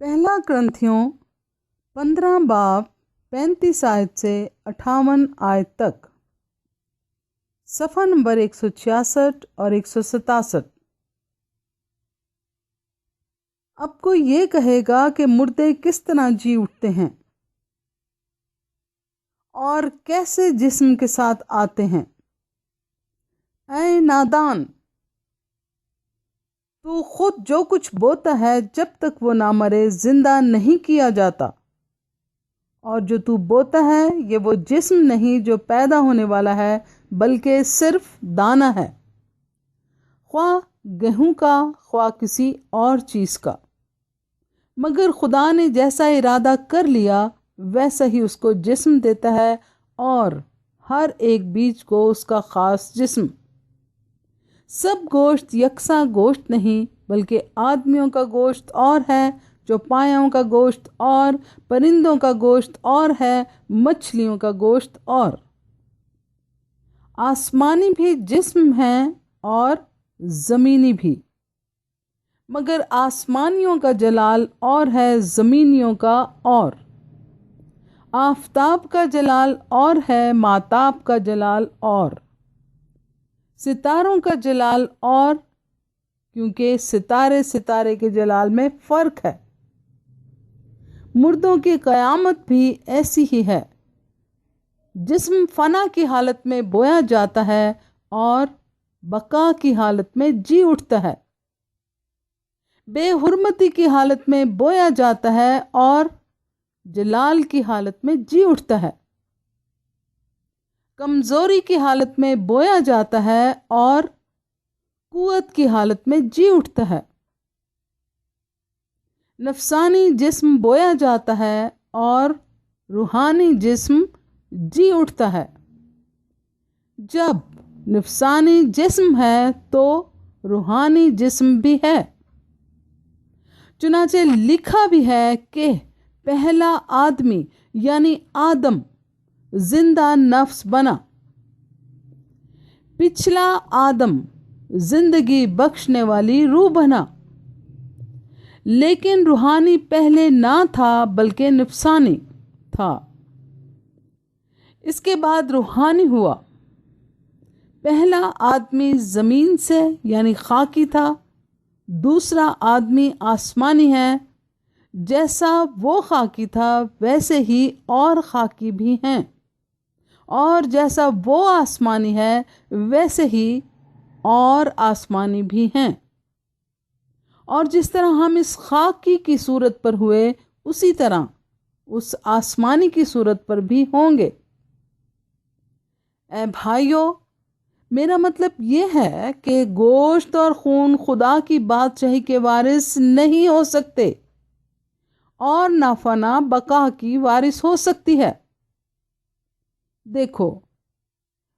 पहला क्रंथियों 15 बाब 35 आयत से 58 आयत तक। सफ़ा नंबर 166 और 167। अब कोई ये कहेगा कि मुर्दे किस तरह जी उठते हैं और कैसे जिस्म के साथ आते हैं। ऐ नादान, तू खुद जो कुछ बोता है जब तक वो ना मरे जिंदा नहीं किया जाता, और जो तू बोता है ये वो जिस्म नहीं जो पैदा होने वाला है, बल्कि सिर्फ दाना है, ख्वाह गेहूं का ख्वाह किसी और चीज का। मगर खुदा ने जैसा इरादा कर लिया वैसा ही उसको जिस्म देता है, और हर एक बीज को उसका खास जिस्म। सब गोश्त यकसा गोश्त नहीं, बल्कि आदमियों का गोश्त और है, जो पायों का गोश्त और, परिंदों का गोश्त और है, मछलियों का गोश्त और। आसमानी भी जिस्म हैं और ज़मीनी भी, मगर आसमानियों का जलाल और है, ज़मीनियों का और। आफताब का जलाल और है, माताब का जलाल और। सितारों का जलाल और, क्योंकि सितारे सितारे के जलाल में फ़र्क है। मुर्दों की क़यामत भी ऐसी ही है। जिस्म फना की हालत में बोया जाता है और बका की हालत में जी उठता है। बेहुरमती की हालत में बोया जाता है और जलाल की हालत में जी उठता है। कमज़ोरी की हालत में बोया जाता है और कुव्वत की हालत में जी उठता है। नफसानी जिस्म बोया जाता है और रूहानी जिस्म जी उठता है। जब नफसानी जिस्म है तो रूहानी जिस्म भी है। चुनाचे लिखा भी है कि पहला आदमी यानी आदम जिंदा नफ्स बना, पिछला आदम जिंदगी बख्शने वाली रूह बना। लेकिन रूहानी पहले ना था बल्कि नफसानी था, इसके बाद रूहानी हुआ। पहला आदमी जमीन से यानी खाकी था, दूसरा आदमी आसमानी है। जैसा वो खाकी था वैसे ही और खाकी भी हैं, और जैसा वो आसमानी है वैसे ही और आसमानी भी हैं। और जिस तरह हम इस खाकी की सूरत पर हुए उसी तरह उस आसमानी की सूरत पर भी होंगे। ऐ भाइयों, मेरा मतलब ये है कि गोश्त और खून खुदा की बादशाही के वारिस नहीं हो सकते, और नाफना बका की वारिस हो सकती है। देखो,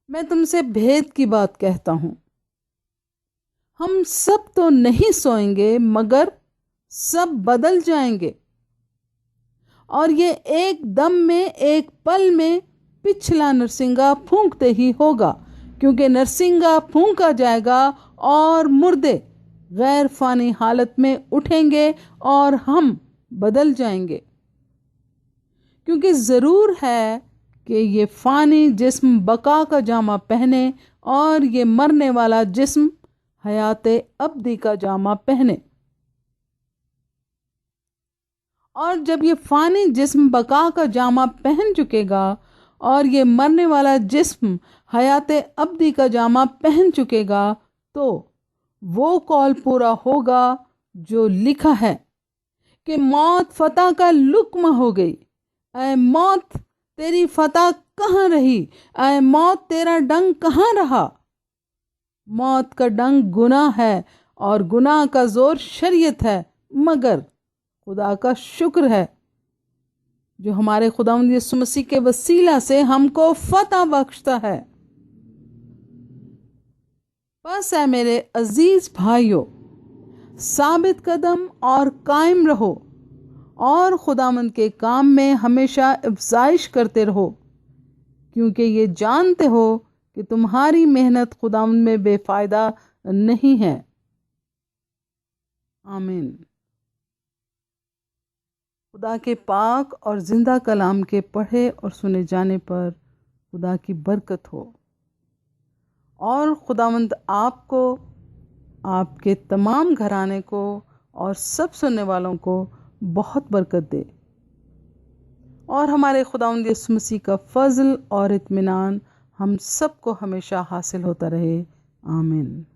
मैं तुमसे भेद की बात कहता हूं। हम सब तो नहीं सोएंगे, मगर सब बदल जाएंगे, और ये एक दम में एक पल में पिछला नरसिंगा फूंकते ही होगा, क्योंकि नरसिंगा फूंका जाएगा और मुर्दे गैर फानी हालत में उठेंगे और हम बदल जाएंगे। क्योंकि ज़रूर है कि ये फ़ानी जिस्म बका का जामा पहने और ये मरने वाला जिस्म हयाते अब्दी का जामा पहने। और जब ये फ़ानी जिस्म बका का जामा पहन चुकेगा और ये मरने वाला जिस्म हयाते अब्दी का जामा पहन चुकेगा, तो वो कौल पूरा होगा जो लिखा है कि मौत फतह का लुक्मा हो गई। ऐ मौत, तेरी फतह कहाँ रही? ऐ मौत, तेरा डंग कहाँ रहा? मौत का डंग गुनाह है और गुनाह का जोर शरीयत है, मगर खुदा का शुक्र है जो हमारे खुदावंद यीशु मसीह के वसीला से हमको फतह बख्शता है। बस है मेरे अजीज भाइयों, साबित कदम और कायम रहो, और खुदावंद के काम में हमेशा अफजाइश करते रहो, क्योंकि ये जानते हो कि तुम्हारी मेहनत खुदावंद में बेफायदा नहीं है। आमीन। खुदा के पाक और ज़िंदा कलाम के पढ़े और सुने जाने पर खुदा की बरकत हो और खुदावंद आपको, आपके तमाम घराने को और सब सुनने वालों को बहुत बरकत दे। और हमारे खुदावंद यीशु मसीह का फजल और इत्मीनान हम सबको हमेशा हासिल होता रहे। आमीन।